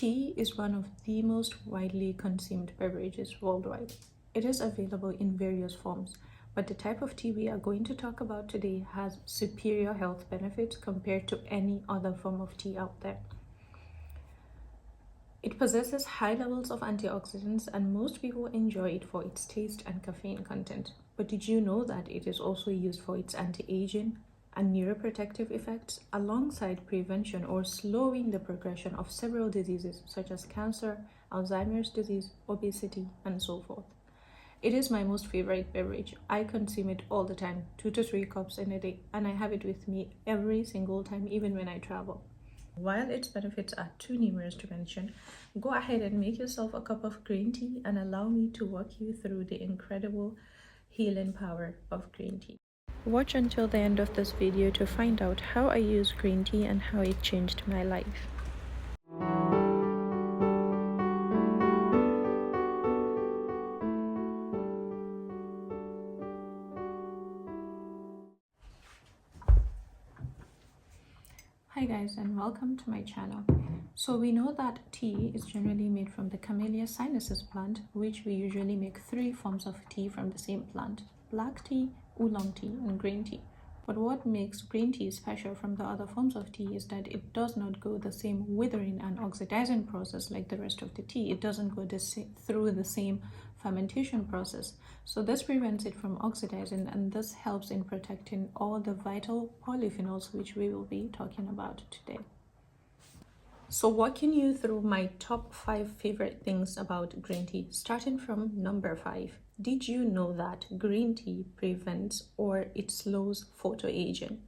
Tea is one of the most widely consumed beverages worldwide. It is available in various forms, but the type of tea we are going to talk about today has superior health benefits compared to any other form of tea out there. It possesses high levels of antioxidants, and most people enjoy it for its taste and caffeine content. But did you know that it is also used for its anti-aging and neuroprotective effects, alongside prevention or slowing the progression of several diseases such as cancer, Alzheimer's disease, obesity, and so forth? It is my most favorite beverage. I consume it all the time, 2 to 3 cups in a day, and I have it with me every single time, even when I travel. While its benefits are too numerous to mention, go ahead and make yourself a cup of green tea and allow me to walk you through the incredible healing power of green tea. Watch until the end of this video to find out how I use green tea and how it changed my life. Hi guys, and welcome to my channel. So we know that tea is generally made from the Camellia sinensis plant, which we usually make 3 forms of tea from the same plant: black tea, oolong tea, and green tea. But what makes green tea special from the other forms of tea is that it does not go the same withering and oxidizing process like the rest of the tea. It doesn't go through the same fermentation process. So this prevents it from oxidizing, and this helps in protecting all the vital polyphenols, which we will be talking about today. So walking you through my top 5 favorite things about green tea, starting from number 5. Did you know that green tea prevents or it slows photoaging?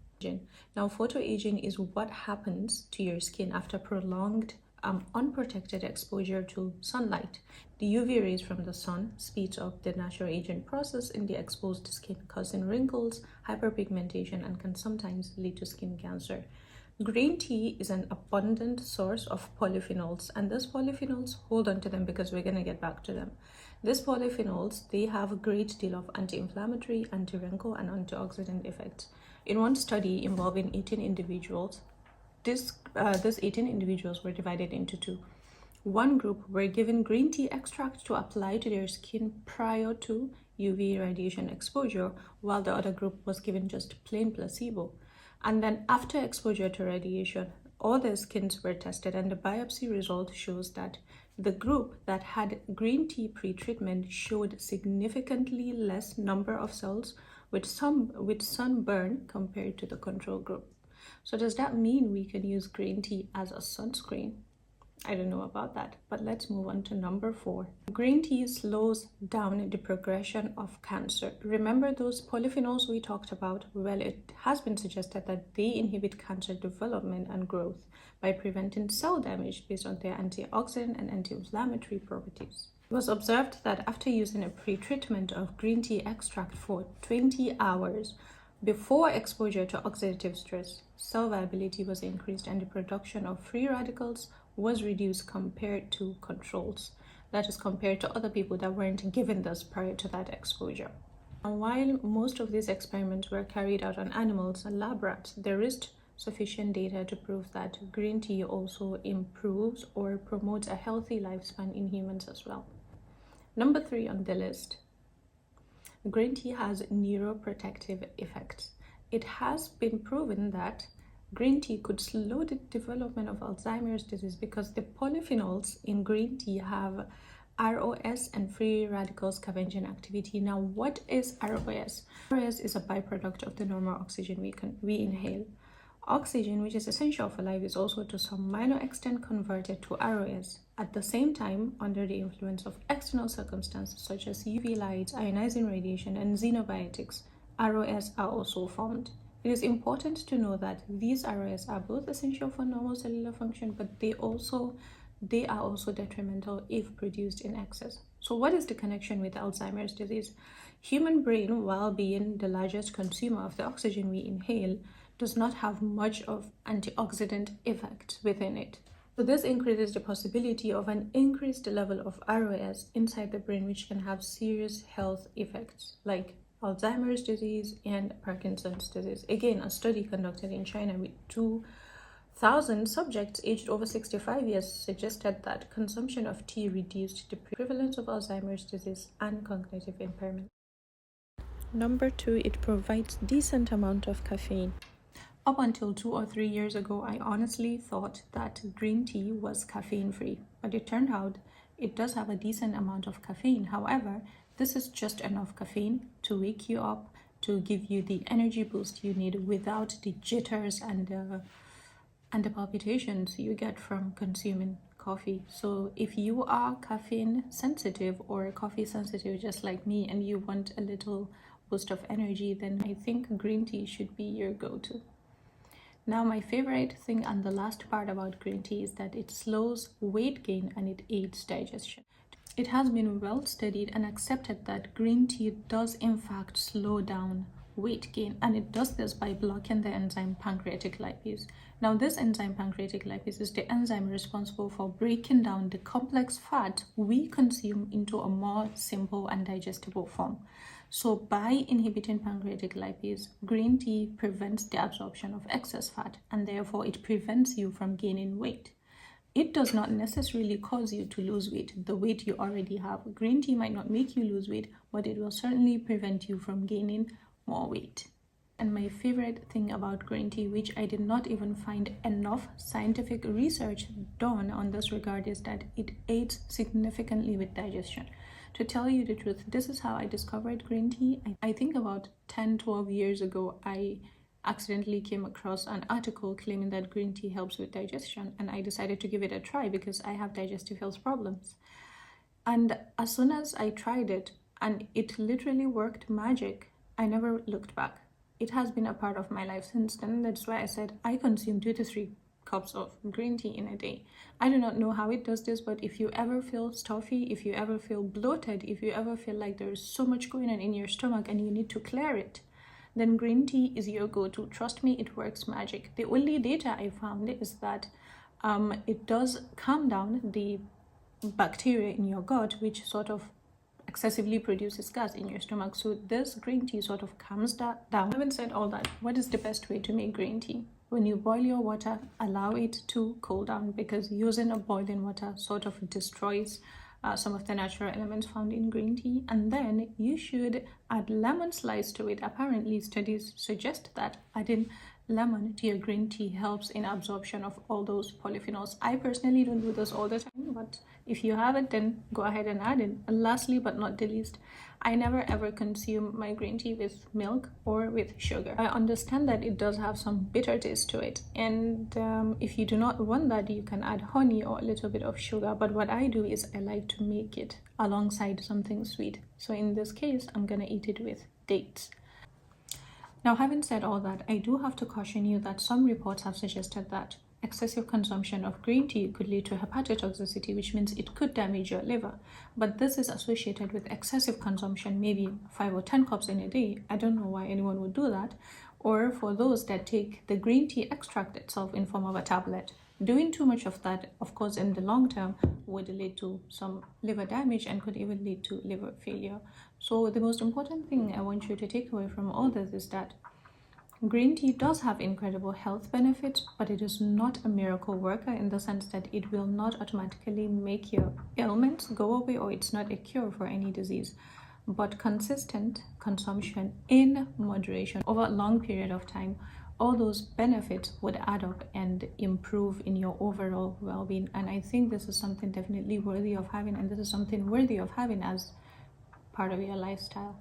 Now, photoaging is what happens to your skin after prolonged unprotected exposure to sunlight. The UV rays from the sun speeds up the natural aging process in the exposed skin, causing wrinkles, hyperpigmentation, and can sometimes lead to skin cancer. Green tea is an abundant source of polyphenols, and these polyphenols, hold on to them because we're going to get back to them. These polyphenols, they have a great deal of anti-inflammatory, anti-wrinkle, and antioxidant effects. In one study involving 18 individuals, these 18 individuals were divided into 2. One group were given green tea extract to apply to their skin prior to UV radiation exposure, while the other group was given just plain placebo. And then after exposure to radiation, all their skins were tested, and the biopsy result shows that the group that had green tea pre-treatment showed significantly less number of cells with sunburn compared to the control group. So does that mean we can use green tea as a sunscreen? I don't know about that, but let's move on to number 4. Green tea slows down the progression of cancer. Remember those polyphenols we talked about? Well, it has been suggested that they inhibit cancer development and growth by preventing cell damage based on their antioxidant and anti-inflammatory properties. It was observed that after using a pre-treatment of green tea extract for 20 hours before exposure to oxidative stress, cell viability was increased and the production of free radicals was reduced compared to controls. That is, compared to other people that weren't given this prior to that exposure. And while most of these experiments were carried out on animals and lab rats, there is sufficient data to prove that green tea also improves or promotes a healthy lifespan in humans as well. Number 3 on the list. Green tea has neuroprotective effects. It has been proven that green tea could slow the development of Alzheimer's disease because the polyphenols in green tea have ROS and free radical scavenging activity. Now, what is ROS? ROS is a byproduct of the normal oxygen we inhale. Oxygen, which is essential for life, is also to some minor extent converted to ROS. At the same time, under the influence of external circumstances such as UV lights, ionizing radiation, and xenobiotics, ROS are also formed. It is important to know that these ROS are both essential for normal cellular function, but they are also detrimental if produced in excess. So what is the connection with Alzheimer's disease? Human brain, while being the largest consumer of the oxygen we inhale, does not have much of antioxidant effect within it. So this increases the possibility of an increased level of ROS inside the brain, which can have serious health effects like Alzheimer's disease and Parkinson's disease. Again, a study conducted in China with 2 1,000 subjects aged over 65 years suggested that consumption of tea reduced the prevalence of Alzheimer's disease and cognitive impairment. Number 2, it provides decent amount of caffeine. Up until 2 or 3 years ago, I honestly thought that green tea was caffeine-free, but it turned out it does have a decent amount of caffeine. However, this is just enough caffeine to wake you up, to give you the energy boost you need without the jitters and the palpitations you get from consuming coffee. So if you are caffeine sensitive or coffee sensitive just like me and you want a little boost of energy, then I think green tea should be your go-to. Now, my favorite thing and the last part about green tea is that it slows weight gain and it aids digestion. It has been well studied and accepted that green tea does in fact slow down weight gain, and it does this by blocking the enzyme pancreatic lipase. Now, this enzyme pancreatic lipase is the enzyme responsible for breaking down the complex fat we consume into a more simple and digestible form. So by inhibiting pancreatic lipase, green tea prevents the absorption of excess fat, and therefore it prevents you from gaining weight. It does not necessarily cause you to lose weight, the weight you already have. Green tea might not make you lose weight, but it will certainly prevent you from gaining more weight. And my favorite thing about green tea, which I did not even find enough scientific research done on this regard, is that it aids significantly with digestion. To tell you the truth, this is how I discovered green tea. I think about 10-12 years ago, I accidentally came across an article claiming that green tea helps with digestion, and I decided to give it a try because I have digestive health problems. And as soon as I tried it, and it literally worked magic, I never looked back. It has been a part of my life since then. That's why I said I consume 2 to 3 cups of green tea in a day. I do not know how it does this, but if you ever feel stuffy, if you ever feel bloated, if you ever feel like there is so much going on in your stomach and you need to clear it, then green tea is your go-to. Trust me, it works magic. The only data I found is that it does calm down the bacteria in your gut, which sort of excessively produces gas in your stomach. So this green tea sort of calms that down. Having said all that, what is the best way to make green tea? When you boil your water, allow it to cool down, because using a boiling water sort of destroys some of the natural elements found in green tea. And then you should add lemon slice to it. Apparently, studies suggest that adding lemon to your green tea helps in absorption of all those polyphenols. I personally don't do this all the time, but if you have it, then go ahead and add it. And lastly but not the least, I never ever consume my green tea with milk or with sugar. I understand that it does have some bitter taste to it, and if you do not want that, you can add honey or a little bit of sugar. But what I do is I like to make it alongside something sweet. So in this case, I'm gonna eat it with dates. Now, having said all that, I do have to caution you that some reports have suggested that excessive consumption of green tea could lead to hepatotoxicity, which means it could damage your liver. But this is associated with excessive consumption, maybe 5 or 10 cups in a day. I don't know why anyone would do that. Or for those that take the green tea extract itself in form of a tablet. Doing too much of that, of course, in the long term would lead to some liver damage and could even lead to liver failure. So the most important thing I want you to take away from all this is that green tea does have incredible health benefits, but it is not a miracle worker in the sense that it will not automatically make your ailments go away, or it's not a cure for any disease. But consistent consumption in moderation over a long period of time, all those benefits would add up and improve in your overall well-being. And I think this is something definitely worthy of having, and this is something worthy of having as part of your lifestyle.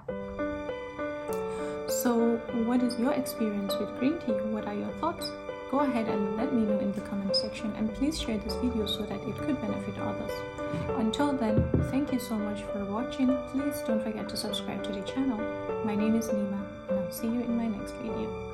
So what is your experience with green tea? What are your thoughts? Go ahead and let me know in the comment section, and please share this video so that it could benefit others. Until then, thank you so much for watching. Please don't forget to subscribe to the channel. My name is Nima, and I'll see you in my next video.